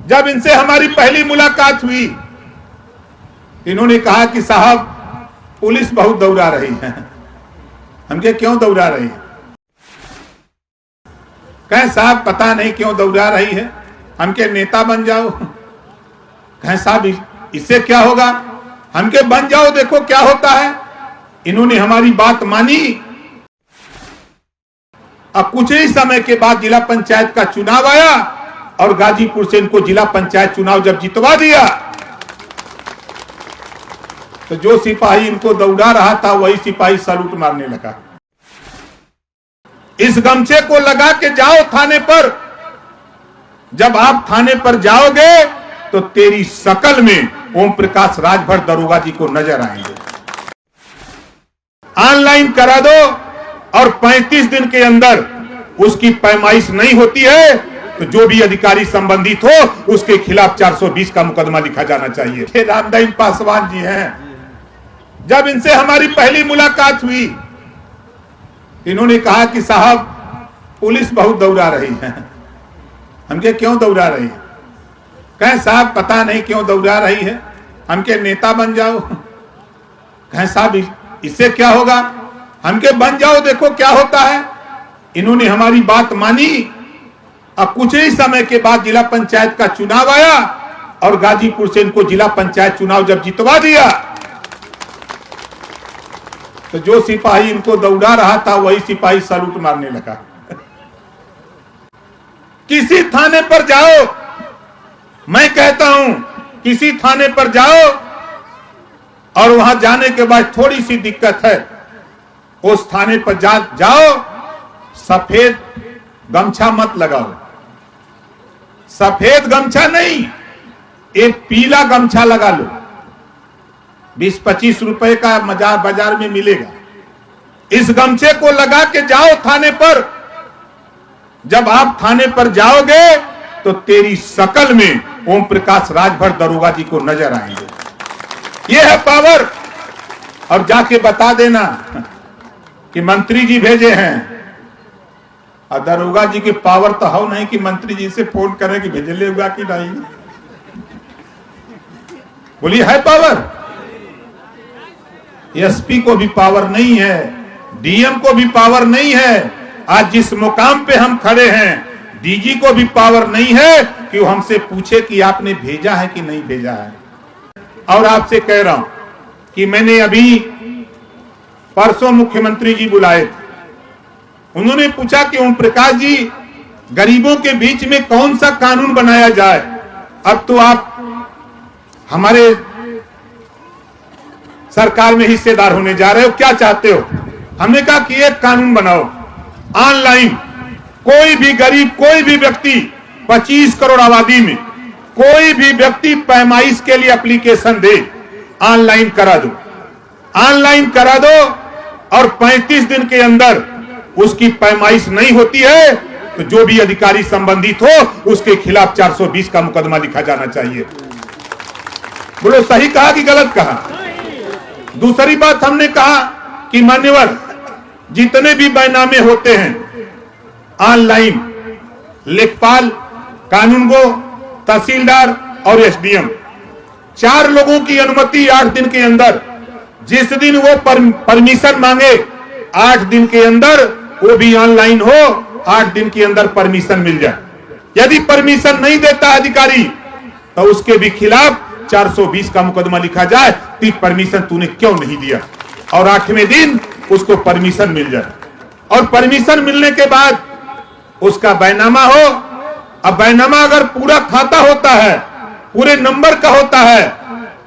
जब इनसे हमारी पहली मुलाकात हुई, इन्होंने कहा कि साहब पुलिस बहुत दौड़ा रही है। हम कहे क्यों दौड़ा रही है? कहें साहब पता नहीं क्यों दौड़ा रही है, हम के नेता बन जाओ। कहें साहब इससे क्या होगा? हम के बन जाओ, देखो क्या होता है। इन्होंने हमारी बात मानी। अब कुछ ही समय के बाद जिला पंचायत का चुनाव आया और गाजीपुर से इनको जिला पंचायत चुनाव जब जितवा दिया तो जो सिपाही इनको दौड़ा रहा था वही सिपाही सैल्यूट मारने लगा। इस गमछे को लगा के जाओ थाने पर। जब आप थाने पर जाओगे तो तेरी शकल में ओम प्रकाश राजभर दरोगा जी को नजर आएंगे। ऑनलाइन करा दो और 35 दिन के अंदर उसकी पैमाइश नहीं होती है तो जो भी अधिकारी संबंधित हो उसके खिलाफ 420 का मुकदमा लिखा जाना चाहिए। रामदईन पासवान जी हैं। जब इनसे हमारी पहली मुलाकात हुई, इन्होंने कहा कि साहब पुलिस बहुत दौड़ा रही है। हम कहे क्यों दौड़ा रही है? कहें साहब पता नहीं क्यों दौड़ा रही है, हम के नेता बन जाओ। कहें साहब इससे क्या होगा? हम के बन जाओ, देखो क्या होता है। इन्होंने हमारी बात मानी। अब कुछ ही समय के बाद जिला पंचायत का चुनाव आया और गाजीपुर से इनको जिला पंचायत चुनाव जब जितवा दिया तो जो सिपाही इनको दौड़ा रहा था वही सिपाही सैल्यूट मारने लगा। किसी थाने पर जाओ, मैं कहता हूं किसी थाने पर जाओ और वहां जाने के बाद थोड़ी सी दिक्कत है, उस थाने पर जाओ, सफेद गमछा मत लगाओ। सफेद गमछा नहीं, एक पीला गमछा लगा लो। 20-25 रुपए का बाजार में मिलेगा। इस गमछे को लगा के जाओ थाने पर। जब आप थाने पर जाओगे तो तेरी शकल में ओम प्रकाश राजभर दरोगा जी को नजर आएंगे। ये है पावर। और जाके बता देना कि मंत्री जी भेजे हैं। और दरोगा जी की पावर तो हो नहीं कि मंत्री जी से फोन करें कि भेजले होगा कि नहीं। बोलिए है पावर? एसपी को भी पावर नहीं है, डीएम को भी पावर नहीं है। आज जिस मुकाम पे हम खड़े हैं डीजी को भी पावर नहीं है कि वो हमसे पूछे कि आपने भेजा है कि नहीं भेजा है। और आपसे कह रहा हूं कि मैंने अभी परसों मुख्यमंत्री जी बुलाए थे। उन्होंने पूछा कि ओम प्रकाश जी गरीबों के बीच में कौन सा कानून बनाया जाए। अब तो आप हमारे सरकार में हिस्सेदार होने जा रहे हो, क्या चाहते हो? हमने कहा कि एक कानून बनाओ ऑनलाइन। कोई भी गरीब, कोई भी व्यक्ति 25 करोड़ आबादी में कोई भी व्यक्ति पैमाइश के लिए एप्लीकेशन दे, ऑनलाइन करा दो। ऑनलाइन करा दो और 35 दिन के अंदर उसकी पैमाइश नहीं होती है तो जो भी अधिकारी संबंधित हो उसके खिलाफ 420 का मुकदमा लिखा जाना चाहिए। बोलो सही कहा कि गलत कहा? दूसरी बात हमने कहा कि मान्यवर जितने भी बैनामे होते हैं ऑनलाइन, लेखपाल, कानूनगो, तहसीलदार और एसडीएम, 4 लोगों की अनुमति 8 दिन के अंदर। जिस दिन वो परमिशन मांगे 8 दिन के अंदर वो भी ऑनलाइन हो, 8 दिन के अंदर परमिशन मिल जाए। यदि परमिशन नहीं देता अधिकारी तो उसके भी खिलाफ 420 का मुकदमा लिखा जाए कि परमिशन तूने क्यों नहीं दिया, और 8वें दिन उसको परमिशन मिल जाए। और परमिशन मिलने के बाद उसका बैनामा हो। अब बैनामा अगर पूरा खाता होता है, पूरे नंबर का होता है,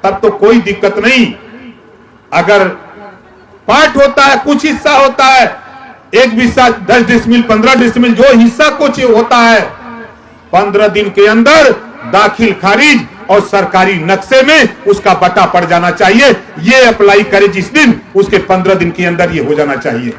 तब तो कोई दिक्कत नहीं। अगर पार्ट होता है, कुछ हिस्सा होता है, एक हिस्सा 10 डिसमिल 15 डिसमिल जो हिस्सा कुछ होता है, 15 दिन के अंदर दाखिल खारिज और सरकारी नक्शे में उसका बटा पड़ जाना चाहिए। ये अप्लाई करे जिस दिन, उसके 15 दिन के अंदर ये हो जाना चाहिए।